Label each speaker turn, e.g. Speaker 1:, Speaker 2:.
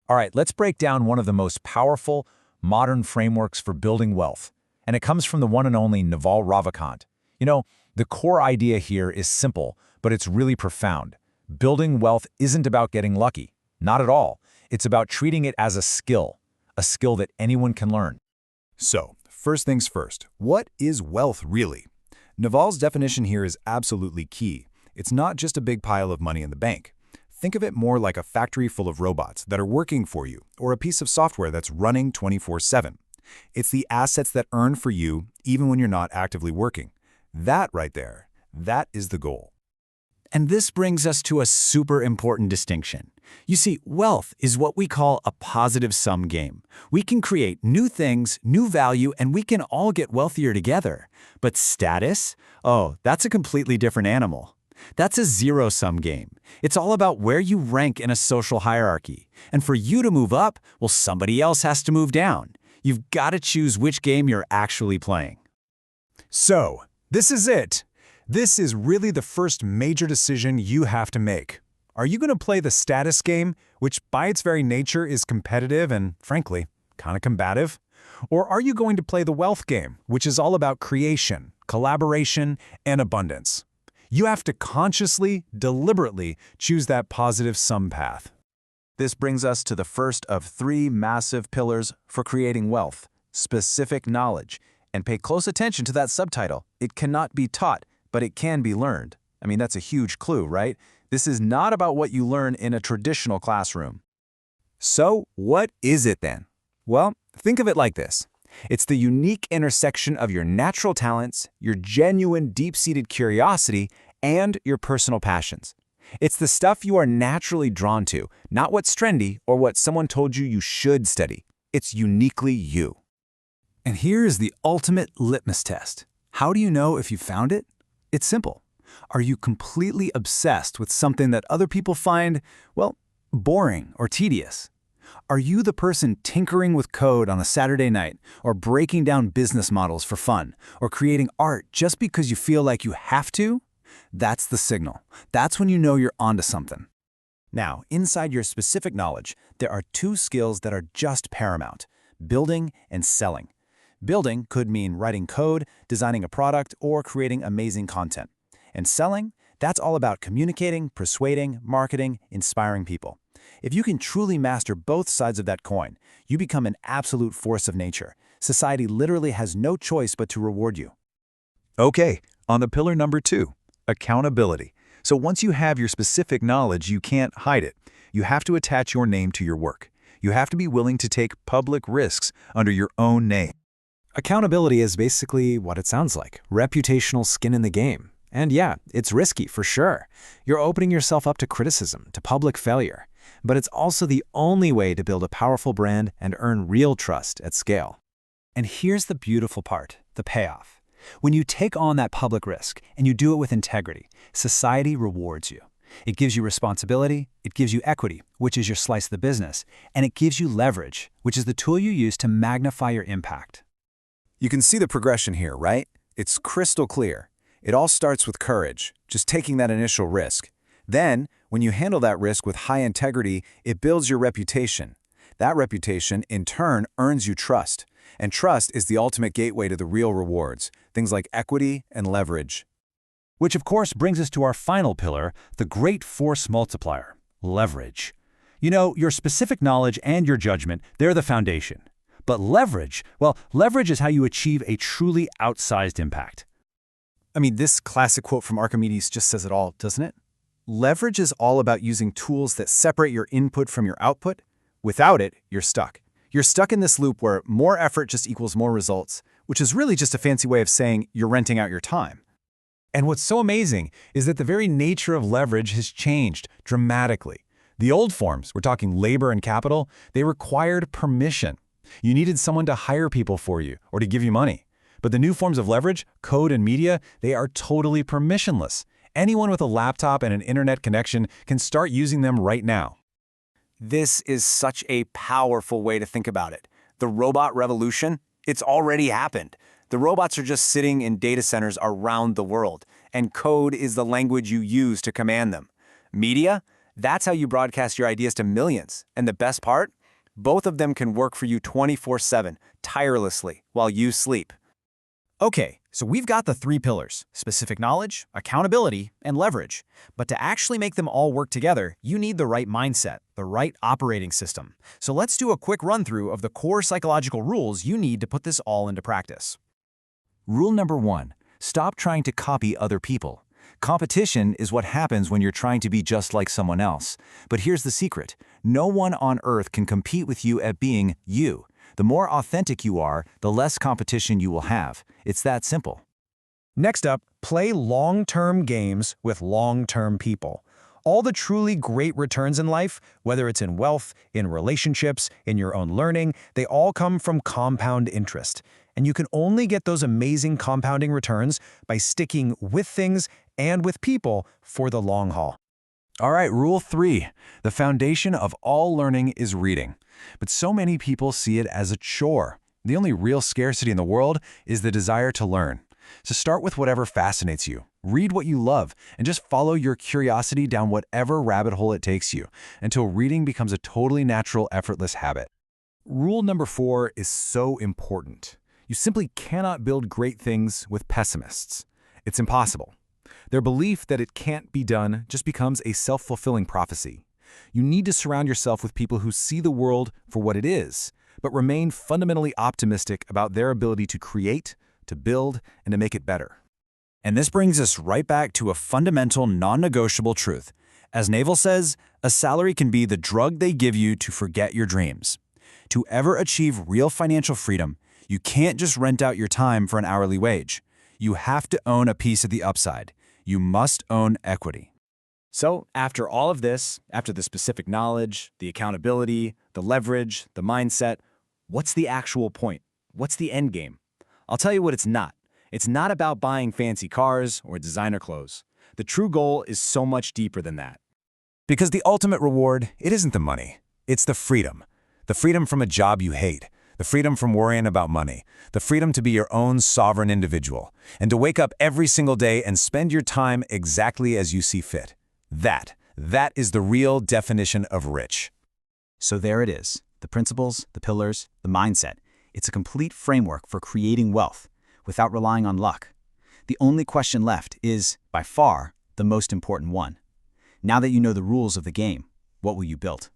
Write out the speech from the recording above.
Speaker 1: All right, let's break down one of the most powerful, modern frameworks for building wealth. And it comes from the one and only Naval Ravikant. The core idea here is simple, but it's really profound. Building wealth isn't about getting lucky. Not at all. It's about treating it as a skill that anyone can learn.
Speaker 2: So, first things first, what is wealth really? Naval's definition here is absolutely key. It's not just a big pile of money in the bank. Think of it more like a factory full of robots that are working for you, or a piece of software that's running 24/7. It's the assets that earn for you even when you're not actively working. That right there, that is the goal.
Speaker 3: And this brings us to a super important distinction. You see, wealth is what we call a positive-sum game. We can create new things, new value, and we can all get wealthier together. But status? Oh, that's a completely different animal. That's a zero-sum game. It's all about where you rank in a social hierarchy. And for you to move up, well, somebody else has to move down. You've got to choose which game you're actually playing.
Speaker 2: So, this is it. This is really the first major decision you have to make. Are you going to play the status game, which by its very nature is competitive and, frankly, kind of combative? Or are you going to play the wealth game, which is all about creation, collaboration, and abundance? You have to consciously, deliberately choose that positive sum path.
Speaker 1: This brings us to the first of 3 massive pillars for creating wealth: specific knowledge. And pay close attention to that subtitle. It cannot be taught, but it can be learned. I mean, that's a huge clue, right? This is not about what you learn in a traditional classroom.
Speaker 2: So, what is it then? Well, think of it like this. It's the unique intersection of your natural talents, your genuine deep-seated curiosity, and your personal passions. It's the stuff you are naturally drawn to, not what's trendy or what someone told you you should study. It's uniquely you.
Speaker 3: And here's the ultimate litmus test. How do you know if you found it? It's simple. Are you completely obsessed with something that other people find, well, boring or tedious? Are you the person tinkering with code on a Saturday night, or breaking down business models for fun, or creating art just because you feel like you have to? That's the signal. That's when you know you're onto something.
Speaker 2: Now, inside your specific knowledge, there are 2 skills that are just paramount: building and selling. Building could mean writing code, designing a product, or creating amazing content. And selling, that's all about communicating, persuading, marketing, inspiring people. If you can truly master both sides of that coin, you become an absolute force of nature. Society literally has no choice but to reward you.
Speaker 4: Okay, on the pillar number 2, accountability. So once you have your specific knowledge, you can't hide it. You have to attach your name to your work. You have to be willing to take public risks under your own name.
Speaker 3: Accountability is basically what it sounds like: reputational skin in the game. And yeah, it's risky for sure. You're opening yourself up to criticism, to public failure. But it's also the only way to build a powerful brand and earn real trust at scale. And here's the beautiful part, the payoff. When you take on that public risk and you do it with integrity, society rewards you. It gives you responsibility, it gives you equity, which is your slice of the business, and it gives you leverage, which is the tool you use to magnify your impact.
Speaker 2: You can see the progression here, right? It's crystal clear. It all starts with courage, just taking that initial risk. Then, when you handle that risk with high integrity, it builds your reputation. That reputation, in turn, earns you trust. And trust is the ultimate gateway to the real rewards, things like equity and leverage.
Speaker 3: Which of course brings us to our final pillar, the great force multiplier, leverage. Your specific knowledge and your judgment, they're the foundation. But leverage, well, leverage is how you achieve a truly outsized impact.
Speaker 2: I mean, this classic quote from Archimedes just says it all, doesn't it? Leverage is all about using tools that separate your input from your output. Without it, you're stuck. You're stuck in this loop where more effort just equals more results, which is really just a fancy way of saying you're renting out your time. And what's so amazing is that the very nature of leverage has changed dramatically. The old forms, we're talking labor and capital, they required permission. You needed someone to hire people for you or to give you money. But the new forms of leverage, code and media, they are totally permissionless. Anyone with a laptop and an internet connection can start using them right now. This is such a powerful way to think about it. The robot revolution, it's already happened. The robots are just sitting in data centers around the world, and code is the language you use to command them. Media, that's how you broadcast your ideas to millions. And the best part? Both of them can work for you 24/7, tirelessly, while you sleep. Okay, so we've got the 3 pillars: specific knowledge, accountability, and leverage. But to actually make them all work together, you need the right mindset, the right operating system. So let's do a quick run-through of the core psychological rules you need to put this all into practice.
Speaker 4: Rule number 1, stop trying to copy other people. Competition is what happens when you're trying to be just like someone else. But here's the secret: no one on earth can compete with you at being you. The more authentic you are, the less competition you will have. It's that simple.
Speaker 5: Next up, play long-term games with long-term people. All the truly great returns in life, whether it's in wealth, in relationships, in your own learning, they all come from compound interest. And you can only get those amazing compounding returns by sticking with things and with people for the long haul.
Speaker 4: All right, rule 3. The foundation of all learning is reading. But so many people see it as a chore. The only real scarcity in the world is the desire to learn. So start with whatever fascinates you. Read what you love, and just follow your curiosity down whatever rabbit hole it takes you, until reading becomes a totally natural, effortless habit. Rule number 4 is so important. You simply cannot build great things with pessimists. It's impossible. Their belief that it can't be done just becomes a self-fulfilling prophecy. You need to surround yourself with people who see the world for what it is, but remain fundamentally optimistic about their ability to create, to build, and to make it better.
Speaker 1: And this brings us right back to a fundamental, non-negotiable truth. As Naval says, a salary can be the drug they give you to forget your dreams. To ever achieve real financial freedom, you can't just rent out your time for an hourly wage. You have to own a piece of the upside. You must own equity.
Speaker 2: So, after all of this, after the specific knowledge, the accountability, the leverage, the mindset, what's the actual point? What's the end game? I'll tell you what it's not. It's not about buying fancy cars or designer clothes. The true goal is so much deeper than that.
Speaker 1: Because the ultimate reward, it isn't the money. It's the freedom. The freedom from a job you hate. The freedom from worrying about money. The freedom to be your own sovereign individual. And to wake up every single day and spend your time exactly as you see fit. That is the real definition of rich.
Speaker 6: So there it is. The principles, the pillars, the mindset. It's a complete framework for creating wealth without relying on luck. The only question left is, by far, the most important one. Now that you know the rules of the game, what will you build?